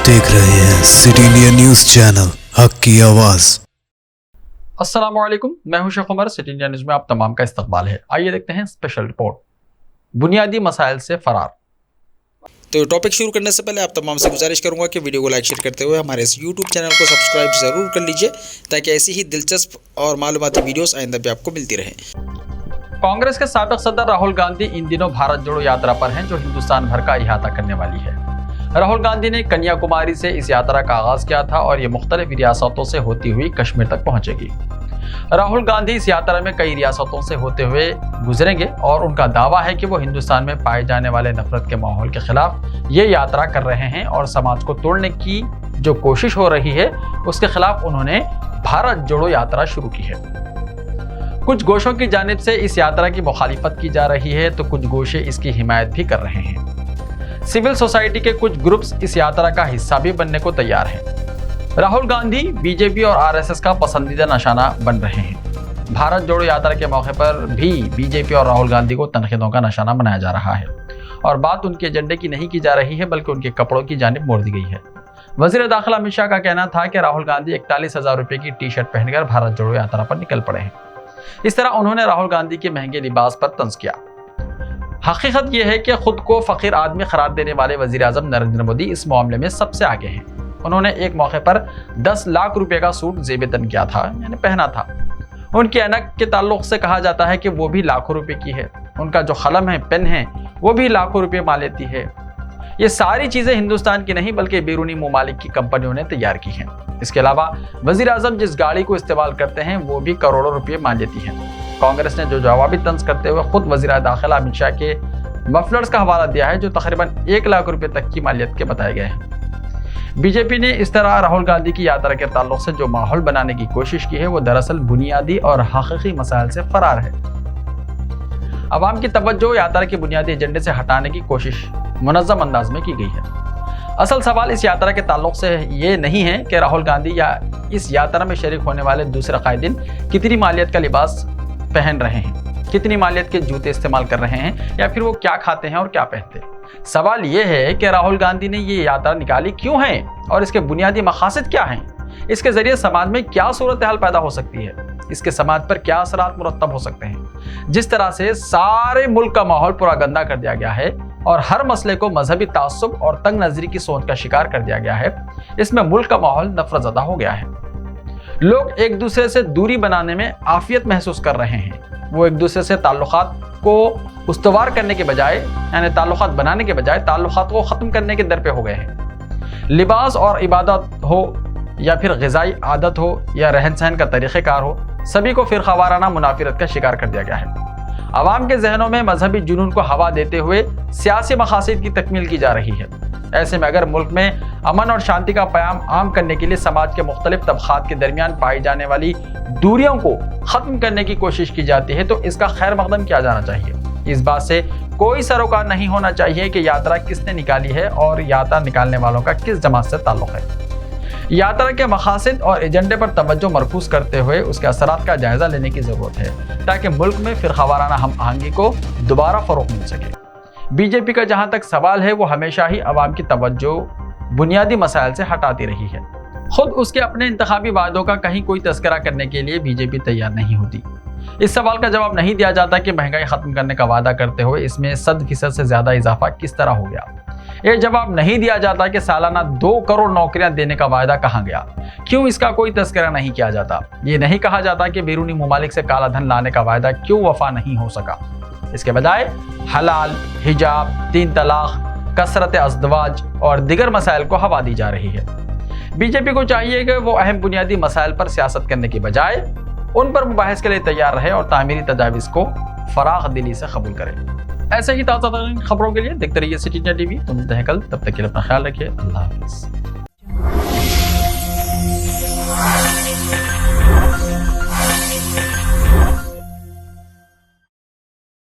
देख रहे हैं सिटी इंडिया न्यूज चैनल हक की आवाज। अस्सलामुअलैकुम, मैं हूं Sheikh Umar. City India news में आप तमाम का इस्तकबाल है। आइए देखते हैं स्पेशल रिपोर्ट, बुनियादी मसाइल से फरार। तो टॉपिक शुरू करने से पहले आप तमाम से गुजारिश करूंगा कि वीडियो को लाइक शेयर करते हुए हमारे इस यूट्यूब चैनल को सब्सक्राइब ज़रूर कर लीजिए ताकि ऐसी ही दिलचस्प और मालूमाती वीडियोस आइंदा भी आपको मिलती रहें। कांग्रेस के साबिक सदर राहुल गांधी इन दिनों भारत जोड़ो यात्रा पर हैं, जो हिंदुस्तान भर का अहाता करने वाली है। राहुल गांधी ने कन्याकुमारी से इस यात्रा का आगाज किया था और ये मुख्तलिफ रियासतों से होती हुई कश्मीर तक पहुंचेगी। राहुल गांधी इस यात्रा में कई रियासतों से होते हुए गुजरेंगे और उनका दावा है कि वो हिंदुस्तान में पाए जाने वाले नफरत के माहौल के खिलाफ ये यात्रा कर रहे हैं और समाज को तोड़ने की जो कोशिश हो रही है उसके खिलाफ उन्होंने भारत जोड़ो यात्रा शुरू की है। कुछ गोशों की जानिब से इस यात्रा की मुखालिफत की जा रही है तो कुछ गोशे इसकी हिमायत भी कर रहे हैं। सिविल सोसाइटी के कुछ ग्रुप्स इस यात्रा का हिस्सा भी बनने को तैयार हैं। राहुल गांधी बीजेपी और आरएसएस का पसंदीदा निशाना बन रहे हैं। भारत जोड़ो यात्रा के मौके पर भी बीजेपी और राहुल गांधी को तनकीदों का निशाना बनाया जा रहा है और बात उनके एजेंडे की नहीं की जा रही है बल्कि उनके कपड़ों की जानिब मोड़ दी गई है। वजीर दाखिला अमित शाह का कहना था कि राहुल गांधी 41,000 रुपये की टी शर्ट पहनकर भारत जोड़ो यात्रा पर निकल पड़े हैं। इस तरह उन्होंने राहुल गांधी के महंगे लिबास पर तंज किया। हकीकत यह है कि खुद को फकीर आदमी करार देने वाले वजीर आजम नरेंद्र मोदी इस मामले में सबसे आगे हैं। उन्होंने एक मौके पर 10 लाख रुपए का सूट जेब-ए-तन किया था, यानी पहना था। उनकी ऐनक के ताल्लुक से कहा जाता है कि वो भी लाखों रुपए की है। उनका जो कलम है, पेन है, वो भी लाखों रुपए मान लेती है। ये सारी चीजें हिंदुस्तान की नहीं बल्कि बैरूनी ममालिक की कंपनियों ने तैयार की हैं। इसके अलावा वजीर आजम जिस गाड़ी को इस्तेमाल करते हैं वो भी करोड़ों रुपये मान लेती है। कांग्रेस ने जो जवाबी तंज करते हुए खुद वजीर दाखिला अमित शाह के मफलर्स का हवाला दिया है जो तकरीबन 1 लाख रुपए तक की मालियत के बताए गए हैं। बीजेपी ने इस तरह राहुल गांधी की यात्रा के ताल्लुक से जो माहौल बनाने की कोशिश की है वो दरअसल बुनियादी और हकीकी मसाइल से फरार है। अवाम की तवज्जो यात्रा के बुनियादी एजेंडे से हटाने की कोशिश मुनज़्ज़म अंदाज में की गई है। असल सवाल इस यात्रा के ताल्लुक से ये नहीं है कि राहुल गांधी या इस यात्रा में शरीक होने वाले दूसरे कायदीन कितनी मालियत का लिबास पहन रहे हैं, कितनी मालियत के जूते इस्तेमाल कर रहे हैं या फिर वो क्या खाते हैं और क्या पहनते हैं। सवाल ये है कि राहुल गांधी ने ये यात्रा निकाली क्यों है और इसके बुनियादी मकासद क्या हैं। इसके जरिए समाज में क्या सूरत हाल पैदा हो सकती है, इसके समाज पर क्या असरात मुरत्तब हो सकते हैं। जिस तरह से सारे मुल्क का माहौल पूरा गंदा कर दिया गया है और हर मसले को मजहबी तासुब और तंग नजरी की सोच का शिकार कर दिया गया है, इसमें मुल्क का माहौल नफरतज़दा हो गया है। लोग एक दूसरे से दूरी बनाने में आफियत महसूस कर रहे हैं। वो एक दूसरे से ताल्लुकात को उस्तवार करने के बजाय, यानी ताल्लुकात बनाने के बजाय ताल्लुकात को ख़त्म करने के दर पे हो गए हैं। लिबास और इबादत हो या फिर ग़िज़ाई आदत हो या रहन सहन का तरीक़ेकार हो, सभी को फ़िरक़ावाराना मुनाफिरत का शिकार कर दिया गया है। आवाम के जहनों में मजहबी जुनून को हवा देते हुए सियासी मकासद की तकमील की जा रही है। ऐसे में अगर मुल्क में अमन और शांति का प्याम आम करने के लिए समाज के मुख्तलिफ तबक़ात के दरमियान पाई जाने वाली दूरियों को ख़त्म करने की कोशिश की जाती है तो इसका खैर मकदम किया जाना चाहिए। इस बात से कोई सरोकार नहीं होना चाहिए कि यात्रा किसने निकाली है और यात्रा निकालने वालों का किस जमात से ताल्लुक़ है। यात्रा के मकासद और एजेंडे पर तवज्जो मरकूज करते हुए उसके असरात का जायजा लेने की जरूरत है ताकि मुल्क में फ़िरक़ावाराना हम आहंगी को दोबारा फ़रोग़ मिल सके। बीजेपी का जहां तक सवाल है वो हमेशा ही अवाम की तवज्जो बुनियादी मसाइल से हटाती रही है। खुद उसके अपने इंतखाबी वादों का कहीं कोई तस्करा करने के लिए बीजेपी तैयार नहीं होती। इस सवाल का जवाब नहीं दिया जाता कि महंगाई ख़त्म करने का वादा करते हुए इसमें 100% से ज़्यादा इजाफा किस तरह हो गया। ये जवाब नहीं दिया जाता कि सालाना 2 करोड़ नौकरियां देने का वायदा कहाँ गया, क्यों इसका कोई तस्करा नहीं किया जाता। ये नहीं कहा जाता कि बैरूनी ममालिक से काला धन लाने का वायदा क्यों वफा नहीं हो सका। इसके बजाय हलाल, हिजाब, 3 तलाक, कसरत अज़दवाज और दिगर मसाइल को हवा दी जा रही है। बीजेपी को चाहिए कि वो अहम बुनियादी मसाइल पर सियासत करने की बजाय उन पर मुबाहिस के लिए तैयार रहे और तामीरी तजावीज़ को फराख दिली से कबूल करे। ऐसे ही ताज़ा खबरों के लिए देखते रहिए सिटी इंडिया टीवी। तुम मिलते हैं कल, तब तक के लिए अपना ख्याल रखिए। अल्लाह हाफ़िज़।